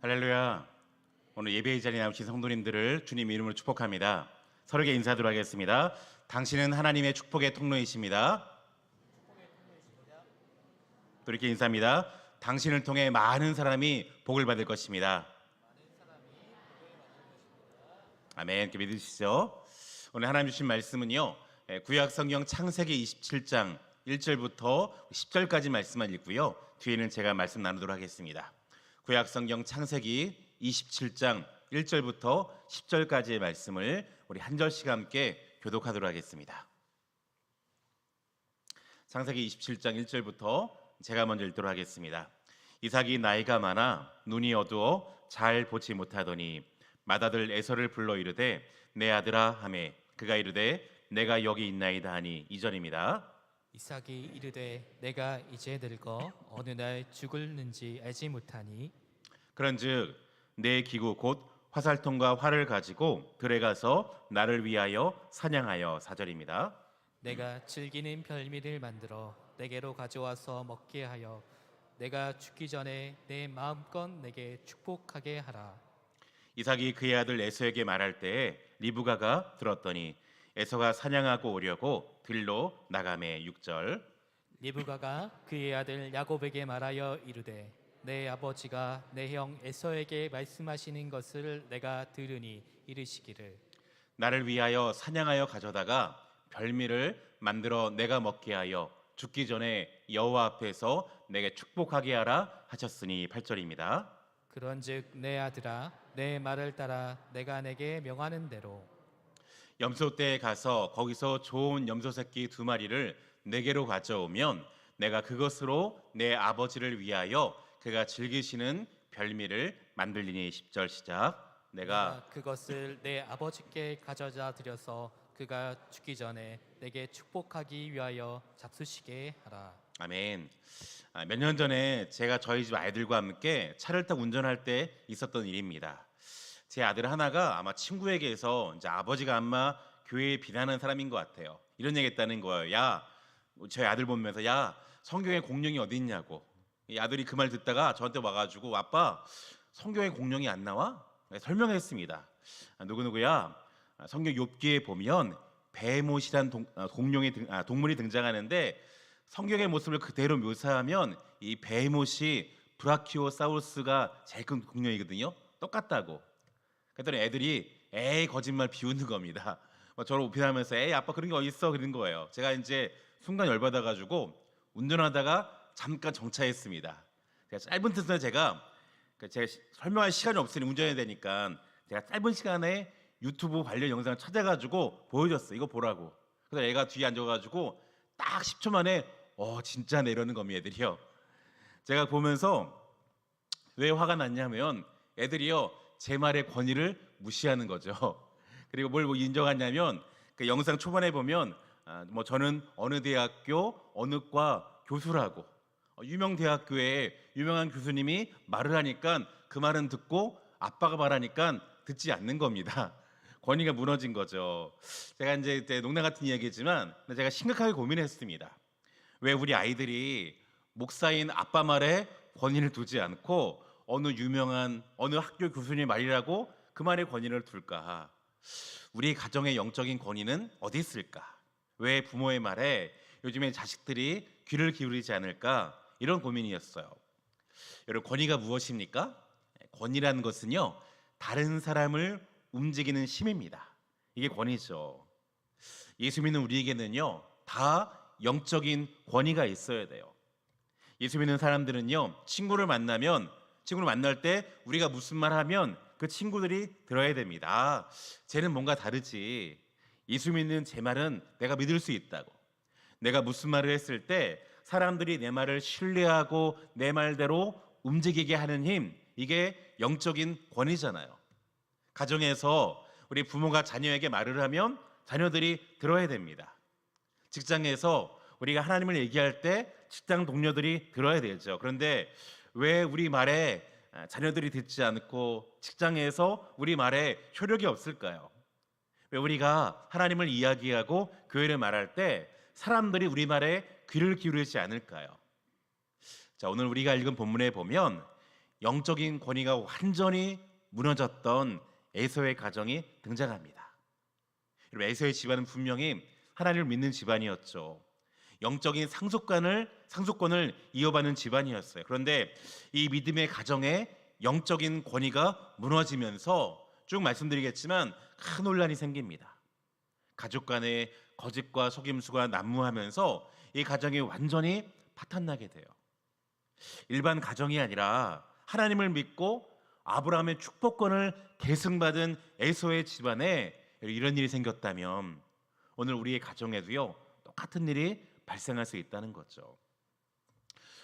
할렐루야. 오늘 예배의 자리에 나오신 성도님들을 주님 이름으로 축복합니다. 서로에게 인사드리도록 하겠습니다. 당신은 하나님의 축복의 통로이십니다. 또 이렇게 인사합니다. 당신을 통해 많은 사람이 복을 받을 것입니다. 아멘. 이렇게 믿으시죠? 오늘 하나님 주신 말씀은요, 구약 성경 창세기 27장 1절부터 10절까지 말씀만 읽고요, 뒤에는 제가 말씀 나누도록 하겠습니다. 구약 성경 창세기 27장 1절부터 10절까지의 말씀을 우리 한 절씩 함께 교독하도록 하겠습니다. 창세기 27장 1절부터 제가 먼저 읽도록 하겠습니다. 이삭이 나이가 많아 눈이 어두워 잘 보지 못하더니 맏아들 에서를 불러 이르되 내 아들아 하매 그가 이르되 내가 여기 있나이다 하니 2절입니다. 이삭이 이르되 내가 이제 늙어 어느 날 죽을는지 알지 못하니 그런즉 내 기구 곧 화살통과 활을 가지고 들에 가서 나를 위하여 사냥하여 4절입니다. 내가 즐기는 별미를 만들어 내게로 가져와서 먹게 하여 내가 죽기 전에 내 마음껏 내게 축복하게 하라. 이삭이 그의 아들 에서에게 말할 때에 리브가가 들었더니 에서가 사냥하고 오려고 들로 나가매 6절. 리브가가 그의 아들 야곱에게 말하여 이르되 내 아버지가 내 형 에서에게 말씀하시는 것을 내가 들으니 이르시기를 나를 위하여 사냥하여 가져다가 별미를 만들어 내가 먹게 하여 죽기 전에 여호와 앞에서 내게 축복하게 하라 하셨으니 8절입니다. 그런즉 내 아들아 내 말을 따라 내가 내게 명하는 대로 염소떼에 가서 거기서 좋은 염소 새끼 2마리를 내게로 가져오면 내가 그것으로 내 아버지를 위하여 그가 즐기시는 별미를 만들리니 10절 시작. 내가 그것을 내 아버지께 가져다 드려서 그가 죽기 전에 내게 축복하기 위하여 잡수시게 하라. 아멘. 몇 년 전에 제가 저희 집 아이들과 함께 차를 타고 운전할 때 있었던 일입니다. 제 아들 하나가 아마 친구에게서 이제 아버지가 아마 교회에 비난하는 사람인 것 같아요. 이런 얘기했다는 거예요. 야, 저희 아들 보면서 야, 성경에 공룡이 어디 있냐고. 이 아들이 그 말 듣다가 저한테 와가지고 아빠, 성경에 공룡이 안 나와? 설명했습니다. 누구누구야, 성경 욥기에 보면 베못이란 동물이 등장하는데 성경의 모습을 그대로 묘사하면 이 베못이 브라키오사우루스가 제일 큰 공룡이거든요. 똑같다고. 그랬더니 애들이 에이 거짓말 비웃는 겁니다. 저를 오피하면서 에이 아빠 그런 게 어딨어 그런 거예요. 제가 이제 순간 열받아가지고 운전하다가 잠깐 정차했습니다. 짧은 틈에 제가 설명할 시간이 없으니 운전해야 되니까 제가 짧은 시간에 유튜브 관련 영상을 찾아가지고 보여줬어요. 이거 보라고. 그래서 애가 뒤에 앉아가지고 딱 10초 만에 진짜네 이러는 겁니다. 애들이요. 제가 보면서 왜 화가 났냐면 애들이요 제 말의 권위를 무시하는 거죠. 그리고 뭘 인정하냐면 그 영상 초반에 보면 저는 어느 대학교 어느 과 교수라고 유명 대학교에 유명한 교수님이 말을 하니까 그 말은 듣고 아빠가 말하니까 듣지 않는 겁니다. 권위가 무너진 거죠. 제가 이제 농담 같은 이야기지만 제가 심각하게 고민했습니다. 왜 우리 아이들이 목사인 아빠 말에 권위를 두지 않고 어느 유명한 어느 학교 교수님 말이라고 그 말에 권위를 둘까? 우리 가정의 영적인 권위는 어디 있을까? 왜 부모의 말에 요즘에 자식들이 귀를 기울이지 않을까? 이런 고민이었어요. 여러분, 권위가 무엇입니까? 권위라는 것은요 다른 사람을 움직이는 힘입니다. 이게 권위죠. 예수 믿는 우리에게는요 다 영적인 권위가 있어야 돼요. 예수 믿는 사람들은요 친구를 만날 때 우리가 무슨 말 하면 그 친구들이 들어야 됩니다. 쟤는 뭔가 다르지. 예수 믿는 제 말은 내가 믿을 수 있다고. 내가 무슨 말을 했을 때 사람들이 내 말을 신뢰하고 내 말대로 움직이게 하는 힘, 이게 영적인 권위잖아요. 가정에서 우리 부모가 자녀에게 말을 하면 자녀들이 들어야 됩니다. 직장에서 우리가 하나님을 얘기할 때 직장 동료들이 들어야 되죠. 그런데 왜 우리 말에 자녀들이 듣지 않고 직장에서 우리 말에 효력이 없을까요? 왜 우리가 하나님을 이야기하고 교회를 말할 때 사람들이 우리 말에 귀를 기울이지 않을까요? 자, 오늘 우리가 읽은 본문에 보면 영적인 권위가 완전히 무너졌던 에서의 가정이 등장합니다. 여러분, 에서의 집안은 분명히 하나님을 믿는 집안이었죠. 영적인 상속권을 이어받는 집안이었어요. 그런데 이 믿음의 가정에 영적인 권위가 무너지면서 쭉 말씀드리겠지만 큰 혼란이 생깁니다. 가족 간의 거짓과 속임수가 난무하면서 이 가정이 완전히 파탄나게 돼요. 일반 가정이 아니라 하나님을 믿고 아브라함의 축복권을 계승받은 에서의 집안에 이런 일이 생겼다면 오늘 우리의 가정에도요 똑같은 일이 발생할 수 있다는 거죠.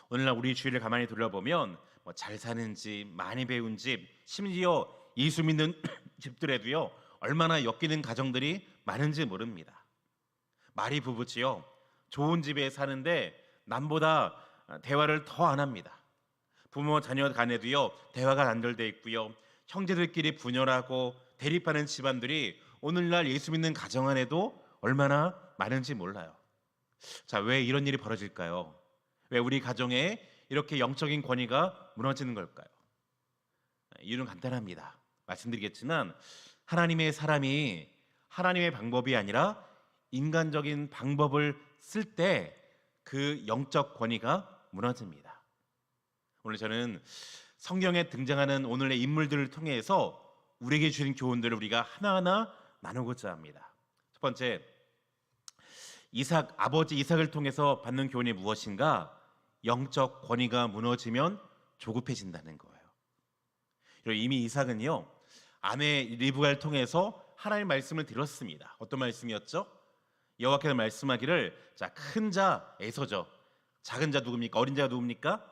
오늘날 우리 주위를 가만히 둘러보면 잘 사는 집, 많이 배운 집, 심지어 예수 믿는 집들에도요 얼마나 엮이는 가정들이 많은지 모릅니다. 말이 부부지요. 좋은 집에 사는데 남보다 대화를 더 안 합니다. 부모 자녀 간에도요 대화가 단절돼 있고요. 형제들끼리 분열하고 대립하는 집안들이 오늘날 예수 믿는 가정 안에도 얼마나 많은지 몰라요. 자, 왜 이런 일이 벌어질까요? 왜 우리 가정에 이렇게 영적인 권위가 무너지는 걸까요? 이유는 간단합니다. 말씀드리겠지만 하나님의 사람이 하나님의 방법이 아니라 인간적인 방법을 쓸 때 그 영적 권위가 무너집니다. 오늘 저는 성경에 등장하는 오늘의 인물들을 통해서 우리에게 주신 교훈들을 우리가 하나하나 나누고자 합니다. 첫 번째, 아버지 이삭을 통해서 받는 교훈이 무엇인가? 영적 권위가 무너지면 조급해진다는 거예요. 이미 이삭은요 아내 리브가를 통해서 하나님의 말씀을 들었습니다. 어떤 말씀이었죠? 여호와께서 말씀하기를 자, 큰 자 에서죠. 작은 자 누굽니까? 어린 자가 누굽니까?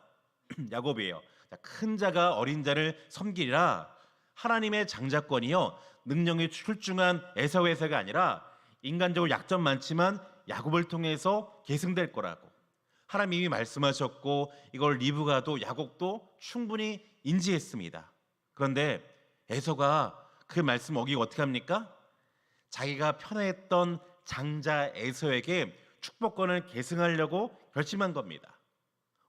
야곱이에요. 자, 큰 자가 어린 자를 섬기리라. 하나님의 장자권이요 능력이 출중한 에서가 아니라 인간적으로 약점 많지만 야곱을 통해서 계승될 거라고 하나님이 이미 말씀하셨고 이걸 리브가도 야곱도 충분히 인지했습니다. 그런데 에서가 그 말씀 어기고 어떻게 합니까? 자기가 편애했던 장자 에서에게 축복권을 계승하려고 결심한 겁니다.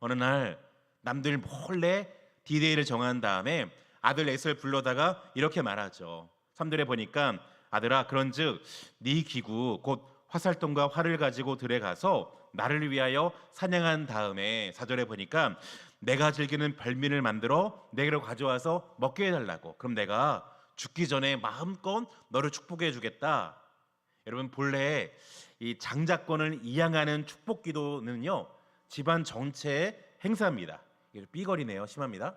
어느 날 남들 몰래 디데이를 정한 다음에 아들 에서를 불러다가 이렇게 말하죠. 3절에 보니까 아들아 그런즉 네 기구 곧 화살통과 활을 가지고 들에 가서 나를 위하여 사냥한 다음에 4절에 보니까 내가 즐기는 별미를 만들어 내게로 가져와서 먹게 해달라고. 그럼 내가 죽기 전에 마음껏 너를 축복해 주겠다. 여러분 본래 이 장자권을 이양하는 축복 기도는요 집안 전체의 행사입니다. 이게 삐거리네요. 심합니다.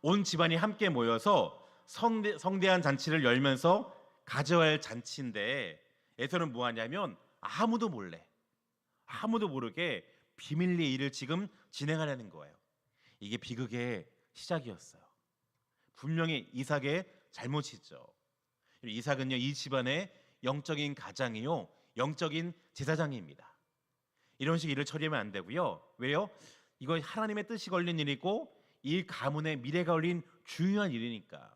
온 집안이 함께 모여서 성대한 잔치를 열면서 가져야 할 잔치인데 에서는 뭐하냐면 아무도 모르게 비밀리에 일을 지금 진행하려는 거예요. 이게 비극의 시작이었어요. 분명히 이삭의 잘못이죠. 이삭은요 이 집안의 영적인 가장이요 영적인 제사장입니다. 이런 식 일을 처리하면 안 되고요. 왜요? 이거 하나님의 뜻이 걸린 일이고 이 가문의 미래가 걸린 중요한 일이니까.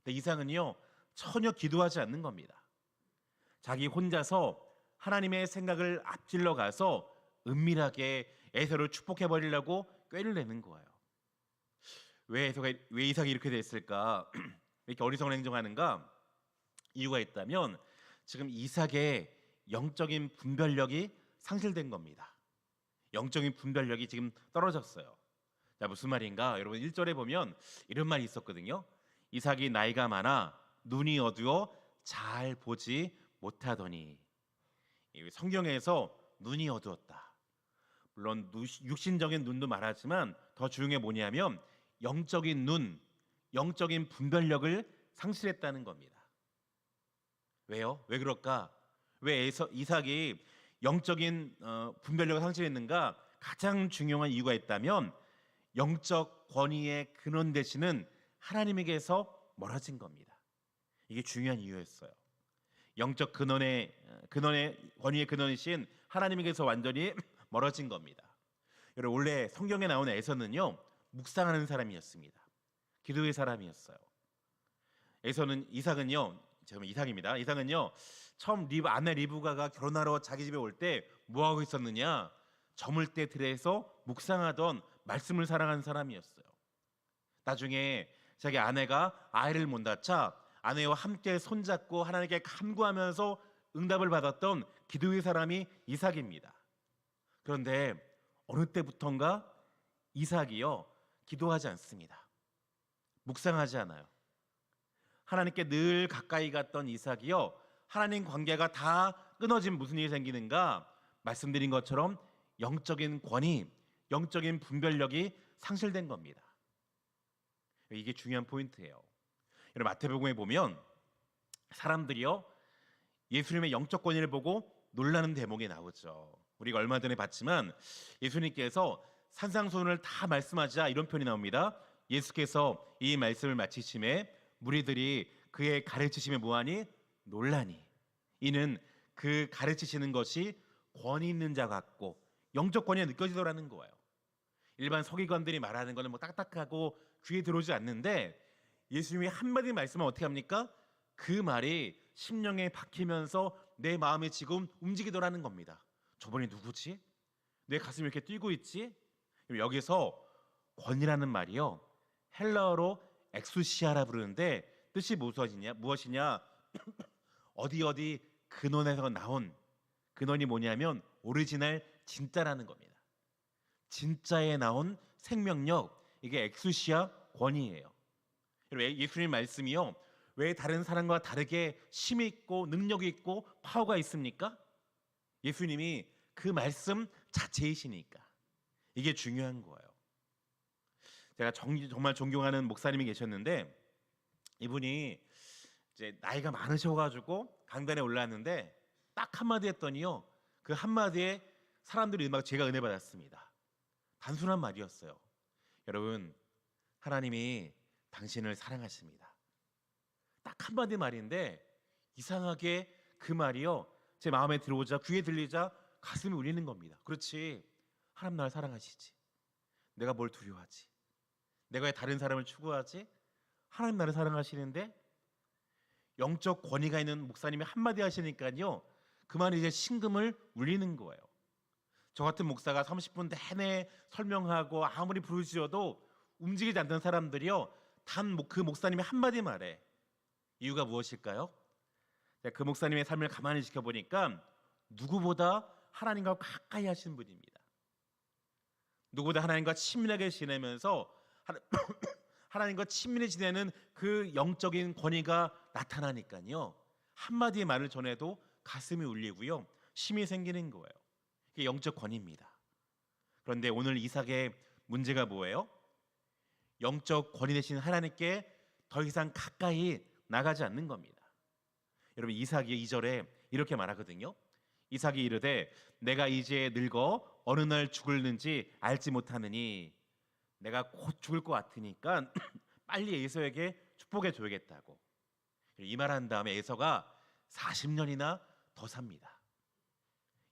근데 이삭은요 전혀 기도하지 않는 겁니다. 자기 혼자서 하나님의 생각을 앞질러 가서 은밀하게 에서를 축복해 버리려고 꾀를 내는 거예요. 왜 이삭이 이렇게 됐을까? 왜 이렇게 어리석은 행동하는가? 이유가 있다면 지금 이삭의 영적인 분별력이 상실된 겁니다. 영적인 분별력이 지금 떨어졌어요. 자, 무슨 말인가? 여러분 1절에 보면 이런 말이 있었거든요. 이삭이 나이가 많아 눈이 어두워 잘 보지 못하더니. 성경에서 눈이 어두웠다. 물론 육신적인 눈도 말하지만 더 중요한 게 뭐냐면 영적인 눈, 영적인 분별력을 상실했다는 겁니다. 왜요? 왜 그럴까? 왜 이삭이 영적인 분별력을 상실했는가? 가장 중요한 이유가 있다면 영적 권위의 근원 되시는 하나님에게서 멀어진 겁니다. 이게 중요한 이유였어요. 영적 권위의 근원이신 하나님에게서 완전히 멀어진 겁니다. 여러분 원래 성경에 나오는 에서는요 묵상하는 사람이었습니다. 기도의 사람이었어요. 이삭입니다. 이삭은요 처음 아내 리브가가 결혼하러 자기 집에 올 때 뭐 하고 있었느냐? 저물 때 들에서 묵상하던 말씀을 사랑하는 사람이었어요. 나중에 자기 아내가 아이를 못 낳자 아내와 함께 손잡고 하나님께 간구하면서 응답을 받았던 기도의 사람이 이삭입니다. 그런데 어느 때부턴가 이삭이요 기도하지 않습니다. 묵상하지 않아요. 하나님께 늘 가까이 갔던 이삭이요 하나님 관계가 다 끊어진 무슨 일이 생기는가? 말씀드린 것처럼 영적인 권위, 영적인 분별력이 상실된 겁니다. 이게 중요한 포인트예요. 여러분 마태복음에 보면 사람들이요 예수님의 영적 권위를 보고 놀라는 대목이 나오죠. 우리가 얼마 전에 봤지만 예수님께서 산상수훈을 다 말씀하자 이런 표현이 나옵니다. 예수께서 이 말씀을 마치심에 무리들이 그의 가르치심에 뭐하니? 놀라니. 이는 그 가르치시는 것이 권위 있는 자 같고 영적 권위가 느껴지더라는 거예요. 일반 서기관들이 말하는 거는 뭐 딱딱하고 귀에 들어오지 않는데 예수님이 한마디 말씀은 어떻게 합니까? 그 말이 심령에 박히면서 내 마음이 지금 움직이더라는 겁니다. 저번에 누구지? 내 가슴이 이렇게 뛰고 있지? 여기서 권이라는 말이요 헬라어로 엑수시아라 부르는데 뜻이 무엇이냐? 어디 근원에서 나온 근원이 뭐냐면 오리지널 진짜라는 겁니다. 진짜에 나온 생명력, 이게 엑수시아 권위예요. 예수님 말씀이요 왜 다른 사람과 다르게 힘이 있고 능력이 있고 파워가 있습니까? 예수님이 그 말씀 자체이시니까. 이게 중요한 거예요. 제가 정말 존경하는 목사님이 계셨는데 이분이 이제 나이가 많으셔가지고 강단에 올랐는데 딱 한마디 했더니요 그 한마디에 사람들이 제가 은혜 받았습니다. 단순한 말이었어요. 여러분 하나님이 당신을 사랑하십니다. 딱 한마디 말인데 이상하게 그 말이요 제 마음에 들어오자 귀에 들리자 가슴이 울리는 겁니다. 그렇지, 하나님 나를 사랑하시지. 내가 뭘 두려워하지? 내가 왜 다른 사람을 추구하지? 하나님 나를 사랑하시는데. 영적 권위가 있는 목사님이 한마디 하시니까요 그 말이 이제 심금을 울리는 거예요. 저 같은 목사가 30분 내내 설명하고 아무리 부르짖어도 움직이지 않는 사람들이요 단 그 목사님의 한마디 말에 이유가 무엇일까요? 그 목사님의 삶을 가만히 지켜보니까 누구보다 하나님과 가까이 하신 분입니다. 누구보다 하나님과 친밀하게 지내면서 하나님과 친밀히 지내는 그 영적인 권위가 나타나니까요 한마디의 말을 전해도 가슴이 울리고요 힘이 생기는 거예요. 이게 영적 권위입니다. 그런데 오늘 이삭의 문제가 뭐예요? 영적 권위 되신 하나님께 더 이상 가까이 나가지 않는 겁니다. 여러분 이삭이 2절에 이렇게 말하거든요. 이삭이 이르되 내가 이제 늙어 어느 날 죽을는지 알지 못하느니 내가 곧 죽을 것 같으니까 빨리 에서에게 축복해 줘야겠다고. 이 말한 다음에 에서가 40년이나 더 삽니다.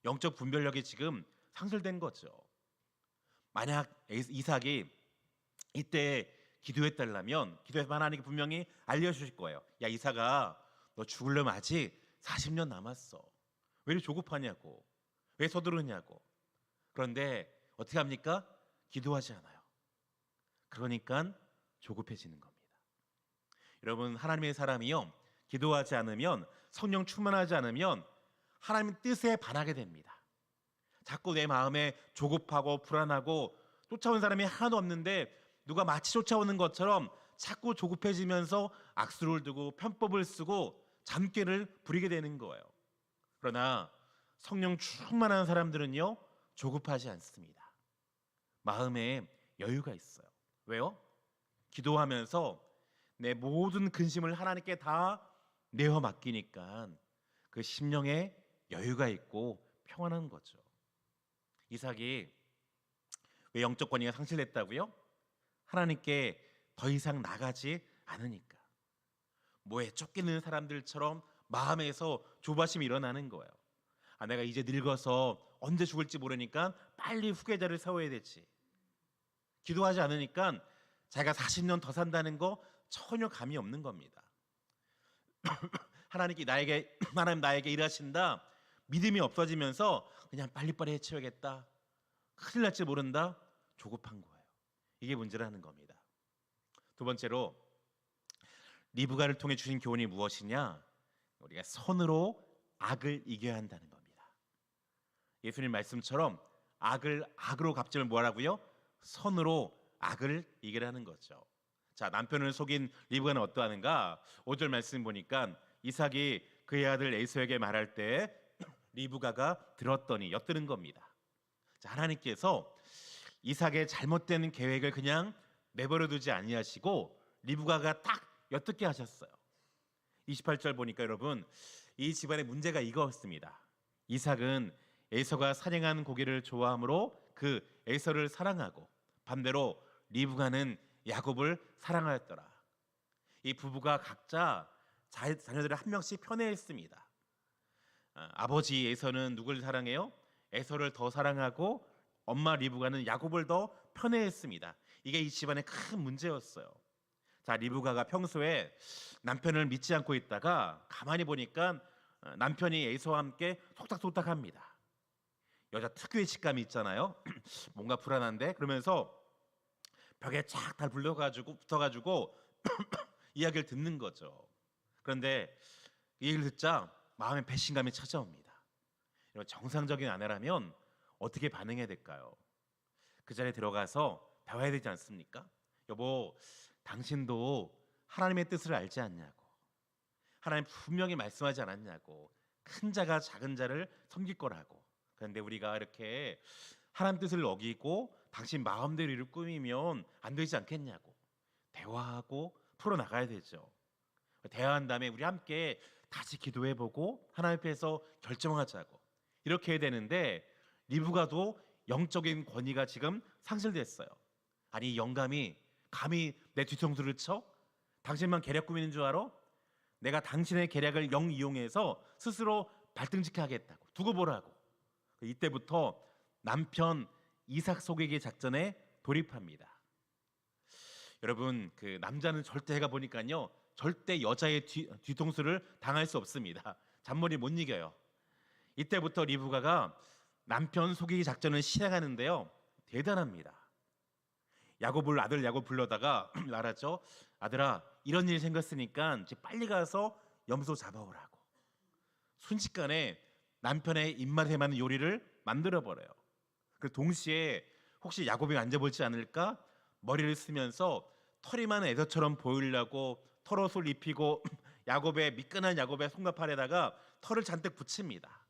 영적 분별력이 지금 상실된 거죠. 만약 이삭이 이때 기도했달라면 기도해서 하나님이 분명히 알려주실 거예요. 야 이삭아 너 죽으려면 아직 40년 남았어. 왜 이렇게 조급하냐고, 왜 서두르냐고. 그런데 어떻게 합니까? 기도하지 않아요. 그러니까 조급해지는 겁니다. 여러분 하나님의 사람이요 기도하지 않으면 성령 충만하지 않으면 하나님 뜻에 반하게 됩니다. 자꾸 내 마음에 조급하고 불안하고 쫓아온 사람이 하나도 없는데 누가 마치 쫓아오는 것처럼 자꾸 조급해지면서 악수를 두고 편법을 쓰고 잠깨를 부리게 되는 거예요. 그러나 성령 충만한 사람들은요 조급하지 않습니다. 마음에 여유가 있어요. 왜요? 기도하면서 내 모든 근심을 하나님께 다 내어 맡기니까 그 심령에 여유가 있고 평안한 거죠. 이삭이 왜 영적 권위가 상실됐다고요? 하나님께 더 이상 나가지 않으니까. 뭐에 쫓기는 사람들처럼 마음에서 조바심이 일어나는 거예요. 내가 이제 늙어서 언제 죽을지 모르니까 빨리 후계자를 세워야 되지. 기도하지 않으니까 자기가 40년 더 산다는 거 전혀 감이 없는 겁니다. 하나님 나에게 일하신다. 믿음이 없어지면서 그냥 빨리빨리 해치워야겠다. 큰일 날지 모른다. 조급한 거예요. 이게 문제라는 겁니다. 두 번째로 리브가를 통해 주신 교훈이 무엇이냐? 우리가 선으로 악을 이겨야 한다는 겁니다. 예수님 말씀처럼 악을 악으로 갚지를 뭐라고요? 선으로 악을 이기라는 거죠. 자, 남편을 속인 리브가는 어떠하는가? 5절 말씀 보니까 이삭이 그의 아들 에서에게 말할 때 리브가가 들었더니 엿드는 겁니다. 자, 하나님께서 이삭의 잘못된 계획을 그냥 내버려 두지 아니하시고 리브가가 딱 엿듣게 하셨어요. 28절 보니까 여러분, 이 집안의 문제가 이거였습니다. 이삭은 에서가 사냥한 고기를 좋아하므로 그 에서를 사랑하고 반대로 리브가는 야곱을 사랑하였더라. 이 부부가 각자 자녀들을 한 명씩 편애했습니다. 아버지 에서는 누굴 사랑해요? 에서를 더 사랑하고 엄마 리브가는 야곱을 더 편애했습니다. 이게 이 집안의 큰 문제였어요. 자, 리브가가 평소에 남편을 믿지 않고 있다가 가만히 보니까 남편이 에서와 함께 속닥속닥합니다. 여자 특유의 직감이 있잖아요. 뭔가 불안한데 그러면서 벽에 쫙 달 붙어가지고 이야기를 듣는 거죠. 그런데 이 얘기를 듣자 마음에 배신감이 찾아옵니다. 이런 정상적인 아내라면 어떻게 반응해야 될까요? 그 자리에 들어가서 배워야 되지 않습니까? 여보, 당신도 하나님의 뜻을 알지 않냐고, 하나님 분명히 말씀하지 않았냐고, 큰 자가 작은 자를 섬길 거라고. 그런데 우리가 이렇게 하나님 뜻을 어기고 당신 마음대로 일을 꾸미면 안 되지 않겠냐고 대화하고 풀어나가야 되죠. 대화한 다음에 우리 함께 다시 기도해보고 하나님 앞에서 결정하자고 이렇게 해야 되는데 리브가도 영적인 권위가 지금 상실됐어요. 아니, 영감이 감히 내 뒤통수를 쳐? 당신만 계략 꾸미는 줄 알아? 내가 당신의 계략을 영 이용해서 스스로 발등지게 하겠다고 두고 보라고. 이때부터 남편 이삭 속이기 작전에 돌입합니다. 여러분, 그 남자는 절대 해가 보니까요 절대 여자의 뒤통수를 당할 수 없습니다. 잔머리 못 이겨요. 이때부터 리브가가 남편 속이기 작전을 시작하는데요 대단합니다. 아들 야곱 불러다가 말하죠. 아들아, 이런 일이 생겼으니까 이제 빨리 가서 염소 잡아오라고. 순식간에 남편의 입맛에 맞는 요리를 만들어 버려요. 그 동시에 혹시 야곱이 앉아볼지 않을까 머리를 쓰면서 털이 많은 에서처럼 보이려고 털옷을 입히고 미끈한 야곱의 손가팔에다가 털을 잔뜩 붙입니다.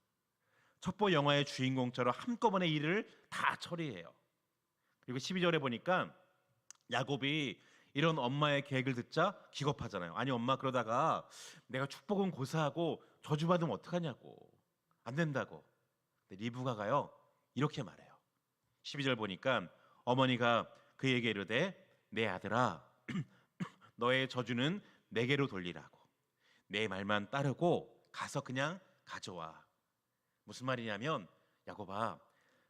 첩보 영화의 주인공처럼 한꺼번에 일을 다 처리해요. 그리고 12절에 보니까 야곱이 이런 엄마의 계획을 듣자 기겁하잖아요. 아니 엄마, 그러다가 내가 축복은 고사하고 저주받으면 어떡하냐고. 안 된다고. 근데 리브가가요 이렇게 말해요. 12절 보니까 어머니가 그에게 이르되 내 아들아 너의 저주는 내게로 돌리라고. 내 말만 따르고 가서 그냥 가져와. 무슨 말이냐면 야곱아,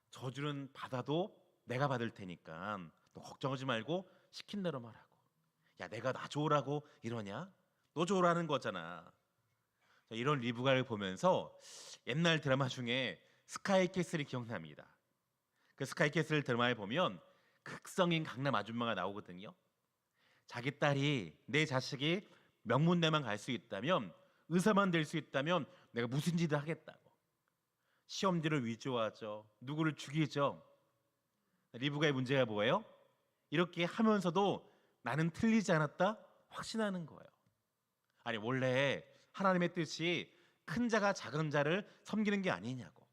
저주는 받아도 내가 받을 테니까 너 걱정하지 말고 시킨 대로만 하고. 야, 내가 나 좋으라고 이러냐? 너 좋으라는 거잖아. 이런 리브가를 보면서 옛날 드라마 중에 스카이캐슬이 기억납니다. 그 스카이캐슬 드라마에 보면 극성인 강남 아줌마가 나오거든요. 자기 딸이, 내 자식이 명문대만 갈 수 있다면, 의사만 될 수 있다면 내가 무슨 짓을 하겠다고. 시험지를 위조하죠. 누구를 죽이죠. 리브가의 문제가 뭐예요? 이렇게 하면서도 나는 틀리지 않았다 확신하는 거예요. 아니, 원래 하나님의 뜻이 큰 자가 작은 자를 섬기는 게 아니냐고.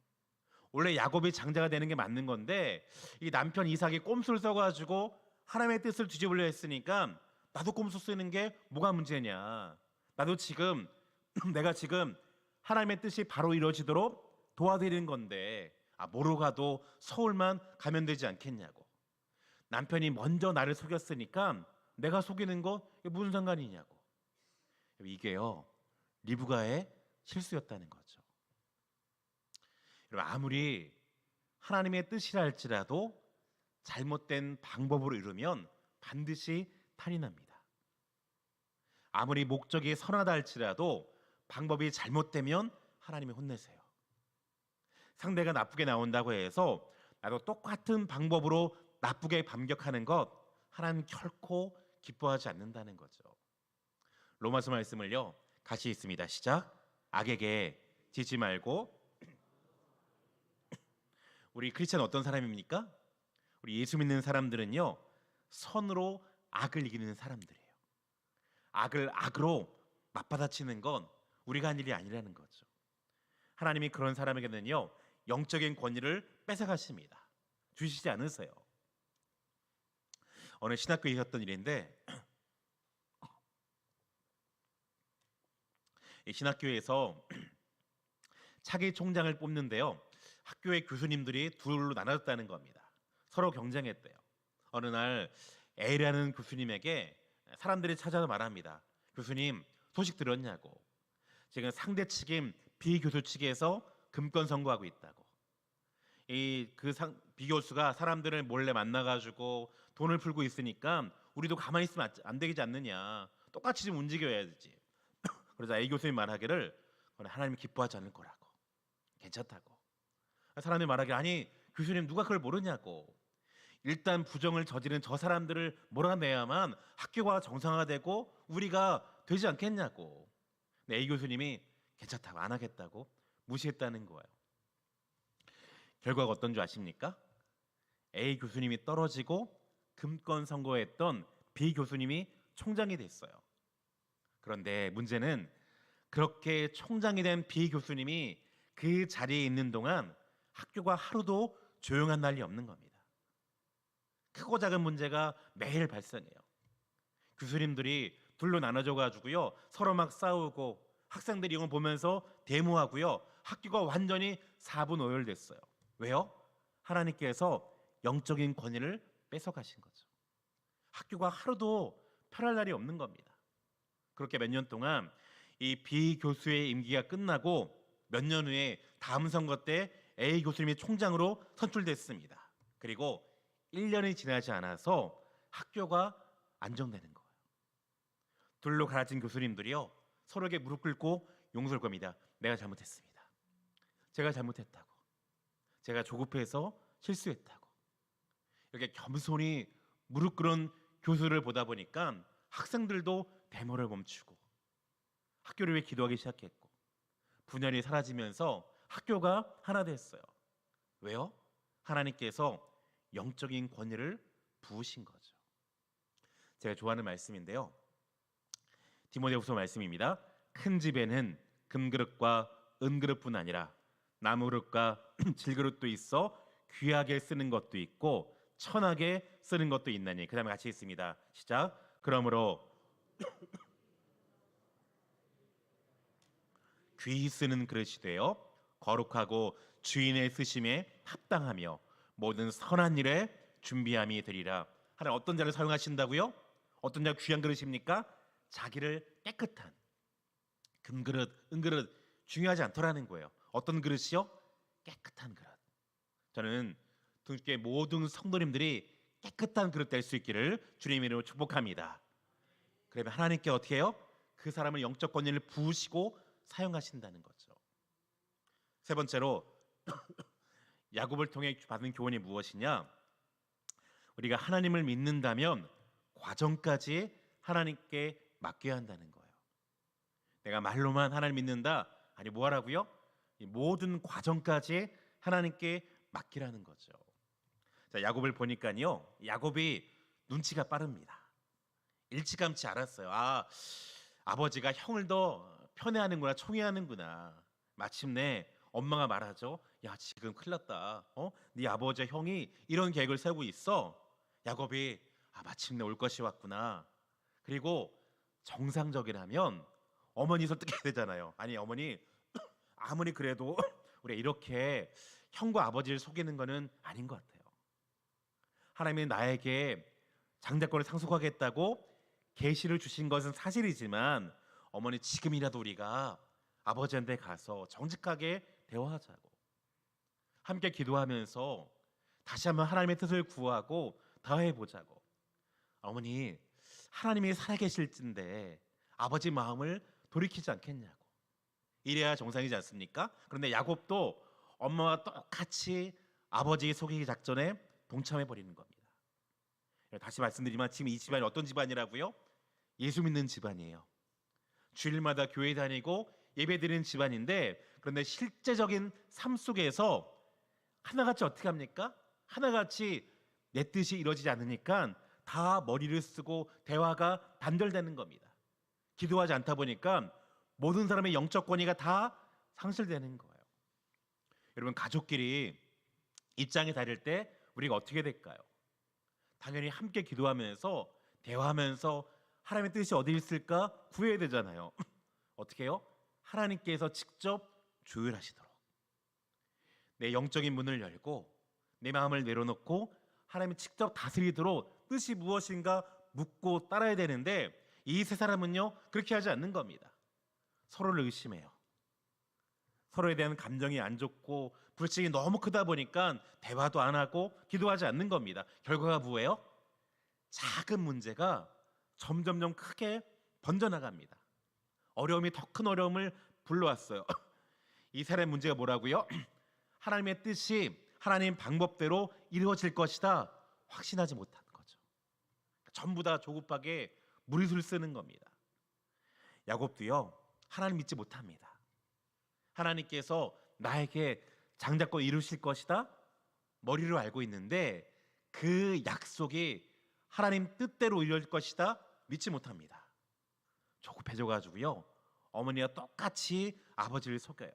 원래 야곱이 장자가 되는 게 맞는 건데 이 남편 이삭이 꼼수를 써가지고 하나님의 뜻을 뒤집으려 했으니까 나도 꼼수 쓰는 게 뭐가 문제냐. 나도 지금 내가 지금 하나님의 뜻이 바로 이루어지도록 도와드리는 건데 뭐로 가도 서울만 가면 되지 않겠냐고. 남편이 먼저 나를 속였으니까 내가 속이는 거 무슨 상관이냐고. 이게요 리브가의 실수였다는 거죠. 여러분, 아무리 하나님의 뜻이라 할지라도 잘못된 방법으로 이루면 반드시 탈이 납니다. 아무리 목적이 선하다 할지라도 방법이 잘못되면 하나님이 혼내세요. 상대가 나쁘게 나온다고 해서 나도 똑같은 방법으로 나쁘게 반격하는 것 하나님 결코 기뻐하지 않는다는 거죠. 로마서 말씀을요. 같이 있습니다. 시작. 악에게 지지 말고. 우리 크리스찬 어떤 사람입니까? 우리 예수 믿는 사람들은요. 선으로 악을 이기는 사람들이에요. 악을 악으로 맞받아치는 건 우리가 한 일이 아니라는 거죠. 하나님이 그런 사람에게는요. 영적인 권위를 뺏어가십니다. 주시지 않으세요. 어느 신학교에 있었던 일인데 이 신학교에서 차기 총장을 뽑는데요. 학교의 교수님들이 둘로 나눠졌다는 겁니다. 서로 경쟁했대요. 어느 날 A라는 교수님에게 사람들이 찾아서 말합니다. 교수님 소식 들었냐고. 지금 상대 측인 B 교수 측에서 금권 선고하고 있다고. B 교수가 사람들을 몰래 만나가지고 돈을 풀고 있으니까 우리도 가만히 있으면 안 되지 않느냐. 똑같이 좀 움직여야지. 그래서 A 교수님 말하기를 하나님이 기뻐하지 않을 거라고. 괜찮다고. 사람들이 말하기를 아니 교수님 누가 그걸 모르냐고. 일단 부정을 저지른 저 사람들을 몰아내야만 학교가 정상화되고 우리가 되지 않겠냐고. 근데 A 교수님이 괜찮다고 안 하겠다고 무시했다는 거예요. 결과가 어떤 줄 아십니까? A 교수님이 떨어지고 금권 선거했던 B 교수님이 총장이 됐어요. 그런데 문제는 그렇게 총장이 된 B 교수님이 그 자리에 있는 동안 학교가 하루도 조용한 날이 없는 겁니다. 크고 작은 문제가 매일 발생해요. 교수님들이 둘로 나눠져 가지고요. 서로 막 싸우고 학생들이 이걸 보면서 데모하고요. 학교가 완전히 사분오열됐어요. 왜요? 하나님께서 영적인 권위를 뺏어가신 거죠. 학교가 하루도 편할 날이 없는 겁니다. 그렇게 몇 년 동안 이 B 교수의 임기가 끝나고 몇 년 후에 다음 선거 때 A 교수님이 총장으로 선출됐습니다. 그리고 1년이 지나지 않아서 학교가 안정되는 거예요. 둘로 갈라진 교수님들이요. 서로에게 무릎 꿇고 용서할 겁니다. 내가 잘못했습니다. 제가 잘못했다고. 제가 조급해서 실수했다고. 이렇게 겸손히 무릎 꿇은 교수를 보다 보니까 학생들도 데모를 멈추고 학교를 위해 기도하기 시작했고 분열이 사라지면서 학교가 하나 됐어요. 왜요? 하나님께서 영적인 권위를 부으신 거죠. 제가 좋아하는 말씀인데요. 디모데후서 말씀입니다. 큰 집에는 금그릇과 은그릇뿐 아니라 나무그릇과 질그릇도 있어 귀하게 쓰는 것도 있고 천하게 쓰는 것도 있나니. 그 다음에 같이 있습니다. 시작. 그러므로 귀히 쓰는 그릇이 되어 거룩하고 주인의 쓰심에 합당하며 모든 선한 일에 준비함이 되리라. 하나님 어떤 자를 사용하신다고요? 어떤 자가 귀한 그릇입니까? 자기를 깨끗한 금그릇, 은그릇 중요하지 않더라는 거예요. 어떤 그릇이요? 깨끗한 그릇. 저는 등교회 모든 성도님들이 깨끗한 그릇 될 수 있기를 주님의 이름으로 축복합니다. 그러면 하나님께 어떻게 해요? 그 사람을 영적 권위를 부으시고 사용하신다는 거죠. 세 번째로 야곱을 통해 받은 교훈이 무엇이냐? 우리가 하나님을 믿는다면 과정까지 하나님께 맡겨야 한다는 거예요. 내가 말로만 하나님 믿는다? 아니 뭐 하라고요? 이 모든 과정까지 하나님께 맡기라는 거죠. 자, 야곱을 보니까요. 야곱이 눈치가 빠릅니다. 일찌감치 알았어요. 아버지가 형을 더 편애하는구나, 총애하는구나. 마침내 엄마가 말하죠. 야, 지금 큰일 났다. 네 아버지와 형이 이런 계획을 세우고 있어. 야곱이 마침내 올 것이 왔구나. 그리고 정상적이라면 어머니 설득해야 되잖아요. 아니 어머니 아무리 그래도 우리가 이렇게 형과 아버지를 속이는 거는 아닌 것 같아요. 하나님이 나에게 장자권을 상속하겠다고 계시를 주신 것은 사실이지만 어머니 지금이라도 우리가 아버지한테 가서 정직하게 대화하자고 함께 기도하면서 다시 한번 하나님의 뜻을 구하고 다해보자고. 어머니 하나님이 살아계실진데 아버지 마음을 돌이키지 않겠냐고. 이래야 정상이지 않습니까? 그런데 야곱도 엄마와 똑같이 아버지 속이기 작전에 동참해 버리는 겁니다. 다시 말씀드리지만 지금 이 집안이 어떤 집안이라고요? 예수 믿는 집안이에요. 주일마다 교회 다니고 예배드리는 집안인데, 그런데 실제적인 삶 속에서 하나같이 어떻게 합니까? 하나같이 내 뜻이 이루어지지 않으니까 다 머리를 쓰고 대화가 단절되는 겁니다. 기도하지 않다 보니까 모든 사람의 영적 권위가 다 상실되는 거예요. 여러분, 가족끼리 입장이 다를 때 우리가 어떻게 될까요? 당연히 함께 기도하면서 대화하면서 하나님의 뜻이 어디 있을까 구해야 되잖아요. 어떻게 해요? 하나님께서 직접 조율하시도록 내 영적인 문을 열고 내 마음을 내려놓고 하나님이 직접 다스리도록 뜻이 무엇인가 묻고 따라야 되는데, 이 세 사람은요 그렇게 하지 않는 겁니다. 서로를 의심해요. 서로에 대한 감정이 안 좋고 불신이 너무 크다 보니까 대화도 안 하고 기도하지 않는 겁니다. 결과가 뭐예요? 작은 문제가 점점점 크게 번져나갑니다. 어려움이 더 큰 어려움을 불러왔어요. 이 사람의 문제가 뭐라고요? 하나님의 뜻이 하나님 방법대로 이루어질 것이다 확신하지 못하는 거죠. 전부 다 조급하게 무리수를 쓰는 겁니다. 야곱도요 하나님 믿지 못합니다. 하나님께서 나에게 장자권 이루실 것이다 머리로 알고 있는데 그 약속이 하나님 뜻대로 이루어질 것이다 믿지 못합니다. 조급해져가지고요 어머니와 똑같이 아버지를 속여요.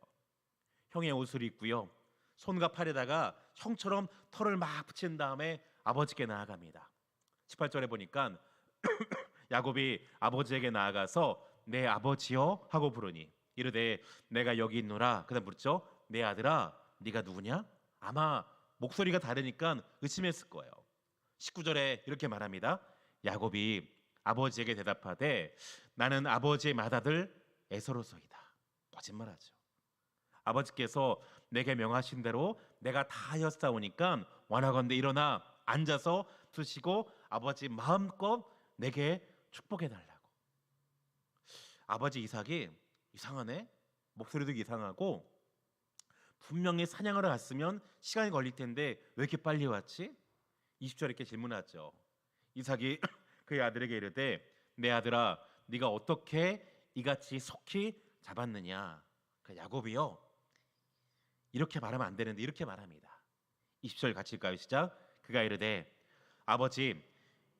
형의 옷을 입고요 손과 팔에다가 형처럼 털을 막 붙인 다음에 아버지께 나아갑니다. 18절에 보니까 야곱이 아버지에게 나아가서 내 아버지여 하고 부르니 이르되 내가 여기 있노라. 그다음 묻죠. 내 아들아 네가 누구냐? 아마 목소리가 다르니까 의심했을 거예요. 19절에 이렇게 말합니다. 야곱이 아버지에게 대답하되 나는 아버지의 맏아들 에서로소이다. 거짓말하죠. 아버지께서 내게 명하신 대로 내가 다 하였사오니까 원하건대 일어나 앉아서 드시고 아버지 마음껏 내게 축복해 달라고. 아버지 이삭이 이상하네. 목소리도 이상하고 분명히 사냥하러 갔으면 시간이 걸릴 텐데 왜 이렇게 빨리 왔지? 20절에 이렇게 질문하죠. 이삭이 그의 아들에게 이르되 내 아들아 네가 어떻게 이같이 속히 잡았느냐. 그러니까 야곱이요 이렇게 말하면 안 되는데 이렇게 말합니다. 20절 같이 읽까요? 시작. 그가 이르되 아버지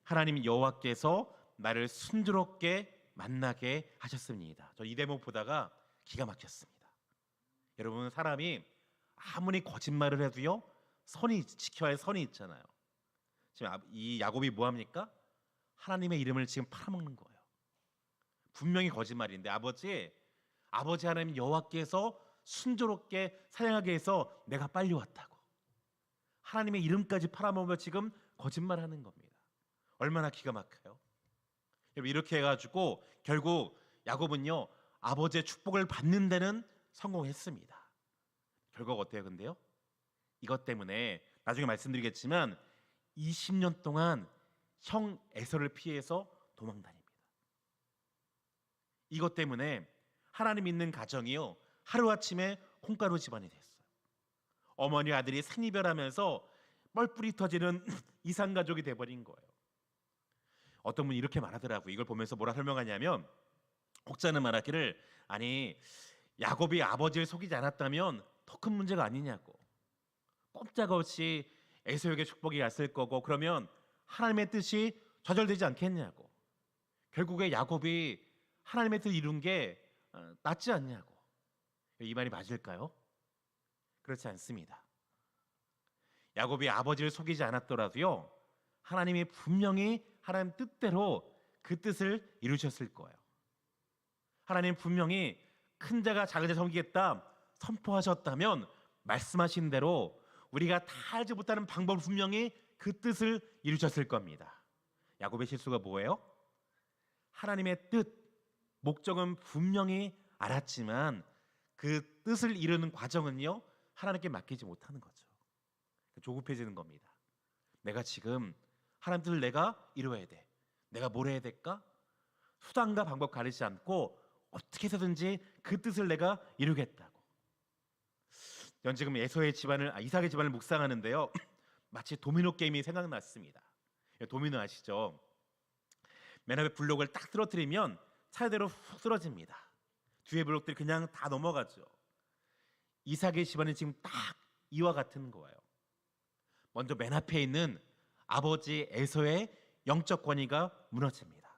하나님 여호와께서 나를 순조롭게 만나게 하셨습니다. 저 이 대목 보다가 기가 막혔습니다. 여러분 사람이 아무리 거짓말을 해도요 선이 지켜야 할 선이 있잖아요. 지금 이 야곱이 뭐 합니까? 하나님의 이름을 지금 팔아먹는 거예요. 분명히 거짓말인데 아버지 하나님 여호와께서 순조롭게 사냥하게 해서 내가 빨리 왔다고. 하나님의 이름까지 팔아먹으며 지금 거짓말하는 겁니다. 얼마나 기가 막혀요. 여러분 이렇게 해가지고 결국 야곱은요 아버지의 축복을 받는 데는 성공했습니다. 결과가 어때요? 근데요 이것 때문에 나중에 말씀드리겠지만 20년 동안 형 에서를 피해서 도망다닙니다. 이것 때문에 하나님 믿는 가정이요 하루아침에 콩가루 집안이 됐어요. 어머니 아들이 생이별하면서 뻘뿌리 터지는 이상가족이 돼버린 거예요. 어떤 분이 이렇게 말하더라고요. 이걸 보면서 뭐라 설명하냐면 혹자는 말하기를 아니 야곱이 아버지를 속이지 않았다면 더 큰 문제가 아니냐고. 꼼짝없이 에서에게 축복이 왔을 거고 그러면 하나님의 뜻이 좌절되지 않겠냐고. 결국에 야곱이 하나님의 뜻을 이룬 게 낫지 않냐고. 이 말이 맞을까요? 그렇지 않습니다. 야곱이 아버지를 속이지 않았더라도요 하나님이 분명히 하나님 뜻대로 그 뜻을 이루셨을 거예요. 하나님 분명히 큰 자가 작은 자 섬기겠다 선포하셨다면 말씀하신 대로 우리가 다 알지 못하는 방법을 분명히 그 뜻을 이루셨을 겁니다. 야곱의 실수가 뭐예요? 하나님의 뜻, 목적은 분명히 알았지만 그 뜻을 이루는 과정은요 하나님께 맡기지 못하는 거죠. 조급해지는 겁니다. 내가 지금 하나님 뜻을 내가 이루어야 돼. 내가 뭘 해야 될까? 수단과 방법 가리지 않고 어떻게 해서든지 그 뜻을 내가 이루겠다고. 전 지금 이삭의 집안을 묵상하는데요 마치 도미노 게임이 생각났습니다. 도미노 아시죠? 맨 앞에 블록을 딱 쓰러뜨리면 차례대로 훅 쓰러집니다. 뒤에 블록들이 그냥 다 넘어가죠. 이삭의 집안은 지금 딱 이와 같은 거예요. 먼저 맨 앞에 있는 아버지 에서의 영적 권위가 무너집니다.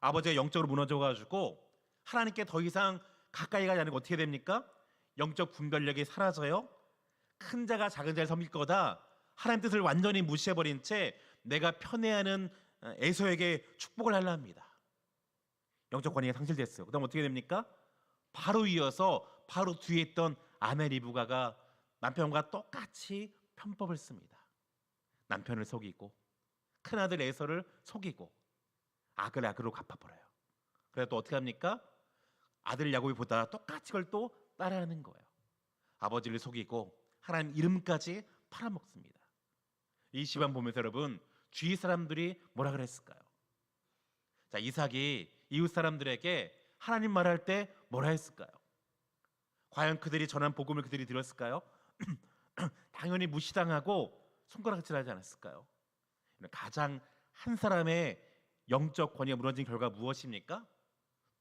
아버지가 영적으로 무너져가지고 하나님께 더 이상 가까이 가지 않으면 어떻게 됩니까? 영적 분별력이 사라져요. 큰 자가 작은 자를 섬길 거다. 하나님 뜻을 완전히 무시해버린 채 내가 편애하는 에서에게 축복을 하려 합니다. 영적 권위가 상실됐어요. 그 다음 어떻게 됩니까? 바로 이어서 바로 뒤에 있던 아내 리브가가 남편과 똑같이 편법을 씁니다. 남편을 속이고 큰아들 에서를 속이고 악을 악으로 갚아버려요. 그래서 또 어떻게 합니까? 아들 야곱이 보다 똑같이 그걸 또 따라하는 거예요. 아버지를 속이고 하나님 이름까지 팔아먹습니다. 이 시간 보면서 여러분 주위 사람들이 뭐라 그랬을까요? 자, 이삭이 이웃 사람들에게 하나님 말할 때 뭐라 했을까요? 과연 그들이 전한 복음을 그들이 들었을까요? 당연히 무시당하고 손가락질하지 않았을까요? 가장 한 사람의 영적 권위가 무너진 결과가 무엇입니까?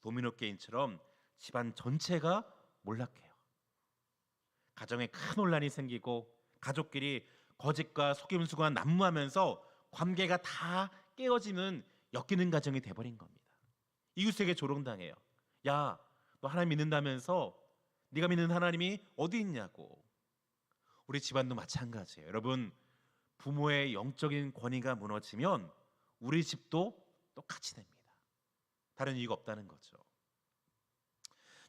도미노 게임처럼 집안 전체가 몰락해요. 가정에 큰 혼란이 생기고 가족끼리 거짓과 속임수가 난무하면서 관계가 다 깨어지는 엮이는 가정이 돼버린 겁니다. 이웃에게 조롱당해요. 야, 너 하나님 믿는다면서 네가 믿는 하나님이 어디 있냐고. 우리 집안도 마찬가지예요. 여러분, 부모의 영적인 권위가 무너지면 우리 집도 똑같이 됩니다. 다른 이유가 없다는 거죠.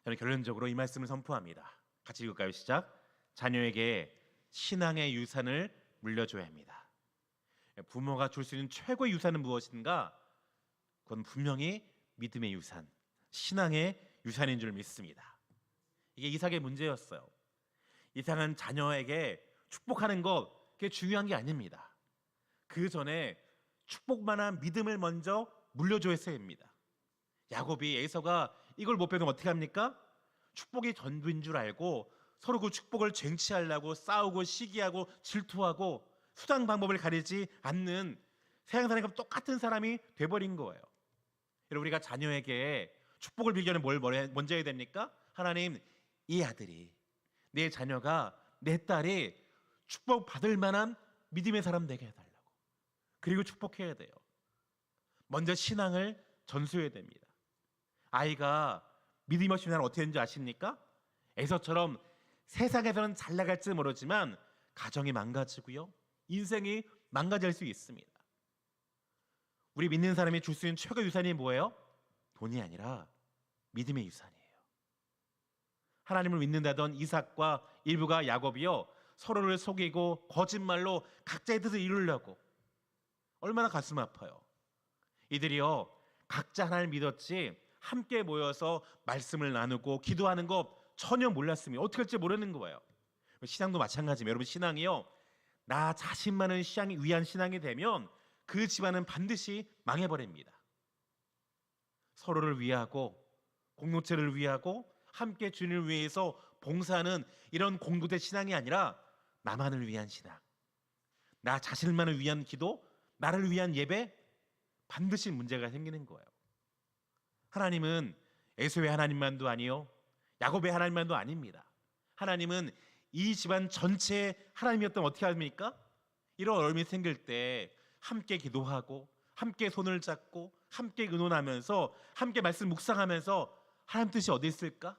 저는 결론적으로 이 말씀을 선포합니다. 같이 읽을까요? 시작. 자녀에게 신앙의 유산을 물려줘야 합니다. 부모가 줄 수 있는 최고의 유산은 무엇인가? 그건 분명히 믿음의 유산, 신앙의 유산인 줄 믿습니다. 이게 이삭의 문제였어요. 이삭은 자녀에게 축복하는 것 그게 중요한 게 아닙니다. 그 전에 축복만한 믿음을 먼저 물려줘야 합니다. 야곱이 에서가 이걸 못 배우면 어떻게 합니까? 축복이 전부인 줄 알고 서로 그 축복을 쟁취하려고 싸우고 시기하고 질투하고 수단 방법을 가리지 않는 세상 사람과 똑같은 사람이 돼버린 거예요. 여러분, 우리가 자녀에게 축복을 빌려는 뭘 먼저 해야 됩니까? 하나님, 이 아들이, 내 자녀가, 내 딸이 축복 받을 만한 믿음의 사람 되게 해달라고. 그리고 축복해야 돼요. 먼저 신앙을 전수해야 됩니다. 아이가 믿음이 없이 사람 어떻게 되는지 아십니까? 에서처럼 세상에서는 잘 나갈지 모르지만 가정이 망가지고요, 인생이 망가질 수 있습니다. 우리 믿는 사람이 줄 수 있는 최고 유산이 뭐예요? 돈이 아니라 믿음의 유산이에요. 하나님을 믿는다던 이삭과 일부가 야곱이요, 서로를 속이고 거짓말로 각자의 뜻을 이루려고 얼마나 가슴 아파요. 이들이요, 각자 하나님을 믿었지 함께 모여서 말씀을 나누고 기도하는 거 전혀 몰랐으면 어떻게 할지 모르는 거예요. 신앙도 마찬가지입니다. 여러분, 신앙이요, 나 자신만을 위한 신앙이 되면 그 집안은 반드시 망해버립니다. 서로를 위하고 공동체를 위하고 함께 주님을 위해서 봉사하는 이런 공동체 신앙이 아니라 나만을 위한 신앙, 나 자신만을 위한 기도, 나를 위한 예배, 반드시 문제가 생기는 거예요. 하나님은 에서의 하나님만도 아니요, 야곱의 하나님만도 아닙니다. 하나님은 이 집안 전체의 하나님이었다면 어떻게 합니까? 이런 어려움이 생길 때 함께 기도하고 함께 손을 잡고 함께 의논하면서 함께 말씀 묵상하면서 하나님 뜻이 어디 있을까?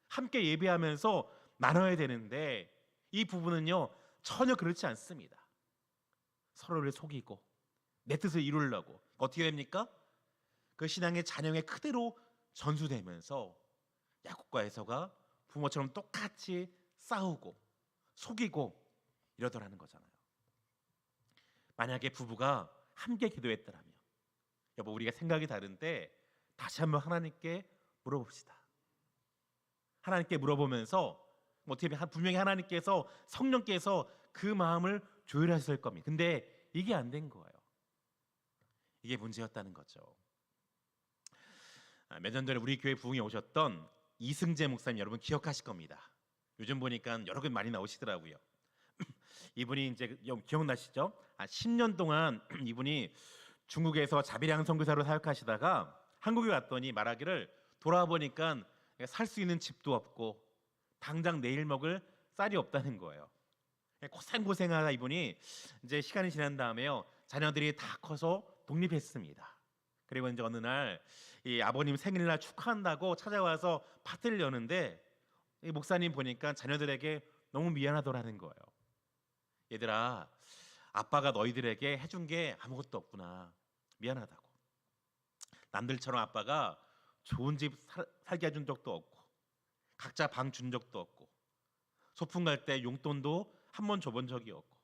함께 예배하면서 나눠야 되는데 이 부분은요, 전혀 그렇지 않습니다. 서로를 속이고 내 뜻을 이루려고 어떻게 됩니까? 그 신앙의 잔영에 그대로 전수되면서 야곱과 에서가 부모처럼 똑같이 싸우고 속이고 이러더라는 거잖아요. 만약에 부부가 함께 기도했더라면, 여보, 우리가 생각이 다른데 다시 한번 하나님께 물어봅시다. 하나님께 물어보면서 어떻게 보면 분명히 하나님께서, 성령께서 그 마음을 조율하실 겁니다. 근데 이게 안 된 거예요. 이게 문제였다는 거죠. 몇 년 전에 우리 교회 부흥에 오셨던 이승재 목사님, 여러분 기억하실 겁니다. 요즘 보니까 여러 분 많이 나오시더라고요. 이분이 이제 기억나시죠? 10년 동안 이분이 중국에서 자비량 선교사로 사역하시다가 한국에 왔더니 말하기를 돌아보니까 살 수 있는 집도 없고 당장 내일 먹을 쌀이 없다는 거예요. 고생고생하다 이분이 이제 시간이 지난 다음에요, 자녀들이 다 커서 독립했습니다. 그리고 이제 어느 날 이 아버님 생일날 축하한다고 찾아와서 파티를 여는데 이 목사님 보니까 자녀들에게 너무 미안하더라는 거예요. 얘들아, 아빠가 너희들에게 해준 게 아무것도 없구나, 미안하다고. 남들처럼 아빠가 좋은 집 살게 해준 적도 없고 각자 방 준 적도 없고 소풍 갈 때 용돈도 한 번 줘본 적이 없고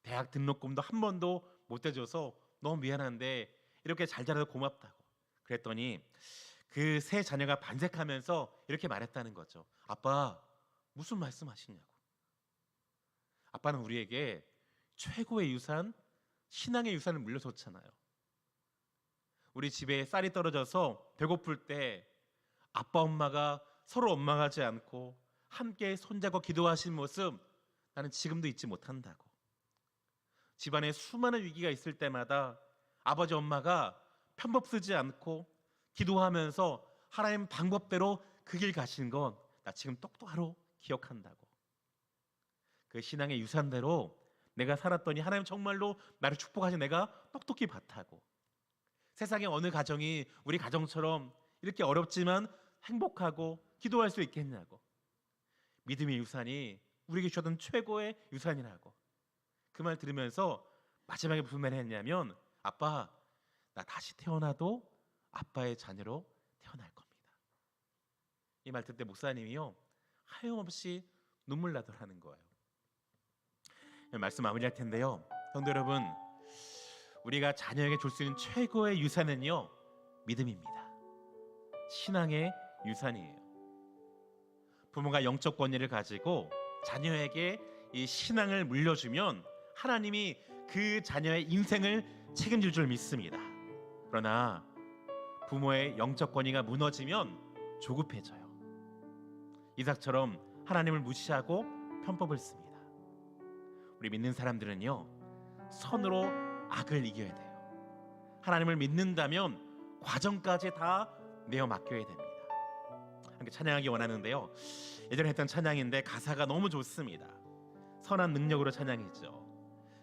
대학 등록금도 한 번도 못 대줘서 너무 미안한데 이렇게 잘 자라서 고맙다고. 그랬더니 그 세 자녀가 반색하면서 이렇게 말했다는 거죠. 아빠, 무슨 말씀하시냐고. 아빠는 우리에게 최고의 유산, 신앙의 유산을 물려줬잖아요. 우리 집에 쌀이 떨어져서 배고플 때 아빠 엄마가 서로 원망하지 않고 함께 손잡고 기도하신 모습 나는 지금도 잊지 못한다고. 집안에 수많은 위기가 있을 때마다 아버지 엄마가 편법 쓰지 않고 기도하면서 하나님 방법대로 그 길 가신 건 나 지금 똑똑하로 기억한다고. 그 신앙의 유산대로 내가 살았더니 하나님 정말로 나를 축복하신 내가 똑똑히 봤다고. 세상의 어느 가정이 우리 가정처럼 이렇게 어렵지만 행복하고 기도할 수 있겠냐고. 믿음의 유산이 우리에게 주셨던 최고의 유산이라고. 그 말 들으면서 마지막에 무슨 말을 했냐면, 아빠, 나 다시 태어나도 아빠의 자녀로 태어날 겁니다. 이 말 듣때 목사님이요, 하염없이 눈물 나더라는 거예요. 말씀 마무리할 텐데요, 성도 여러분, 우리가 자녀에게 줄 수 있는 최고의 유산은요, 믿음입니다. 신앙의 유산이에요. 부모가 영적 권위를 가지고 자녀에게 이 신앙을 물려주면 하나님이 그 자녀의 인생을 책임질 줄 믿습니다. 그러나 부모의 영적 권위가 무너지면 조급해져요. 이삭처럼 하나님을 무시하고 편법을 씁니다. 우리 믿는 사람들은요, 선으로 악을 이겨야 돼요. 하나님을 믿는다면 과정까지 다 내어 맡겨야 됩니다. 함께 찬양하기 원하는데요, 예전에 했던 찬양인데 가사가 너무 좋습니다. 선한 능력으로 찬양했죠.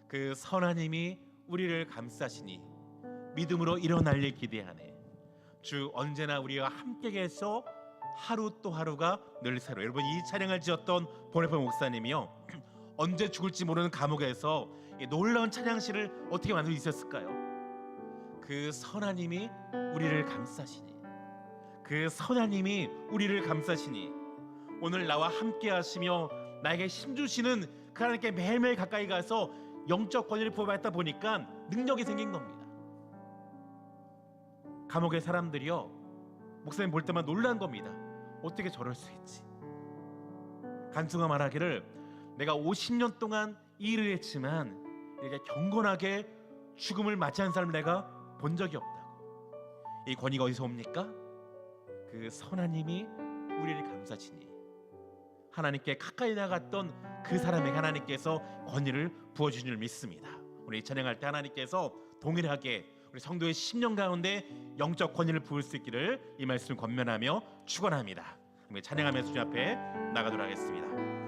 그 선하님이 우리를 감싸시니 믿음으로 일어날 일 기대하네. 주 언제나 우리와 함께 계셔 하루 또 하루가 늘 새로. 여러분, 이 찬양을 지었던 보네포 목사님이요, 언제 죽을지 모르는 감옥에서 이 놀라운 찬양시를 어떻게 만들 수 있었을까요? 그 선하님이 우리를 감싸시니, 그 선하님이 우리를 감싸시니, 오늘 나와 함께 하시며 나에게 힘주시는 그 하나님께 매일매일 가까이 가서 영적 권위를 부여받다 보니까 능력이 생긴 겁니다. 감옥의 사람들이요, 목사님 볼 때만 놀란 겁니다. 어떻게 저럴 수 있지? 간수가 말하기를, 내가 50년 동안 이 일을 했지만 이렇게 경건하게 죽음을 맞이한 사람을 내가 본 적이 없다고. 이 권위가 어디서 옵니까? 그 선하님이 우리를 감싸시니, 하나님께 가까이 나갔던 그 사람에게 하나님께서 권위를 부어주신 줄 믿습니다. 우리 찬양할 때 하나님께서 동일하게 우리 성도의 심령 가운데 영적 권위를 부을 수 있기를 이 말씀을 권면하며 축원합니다. 찬양하면서 주님 앞에 나가도록 하겠습니다.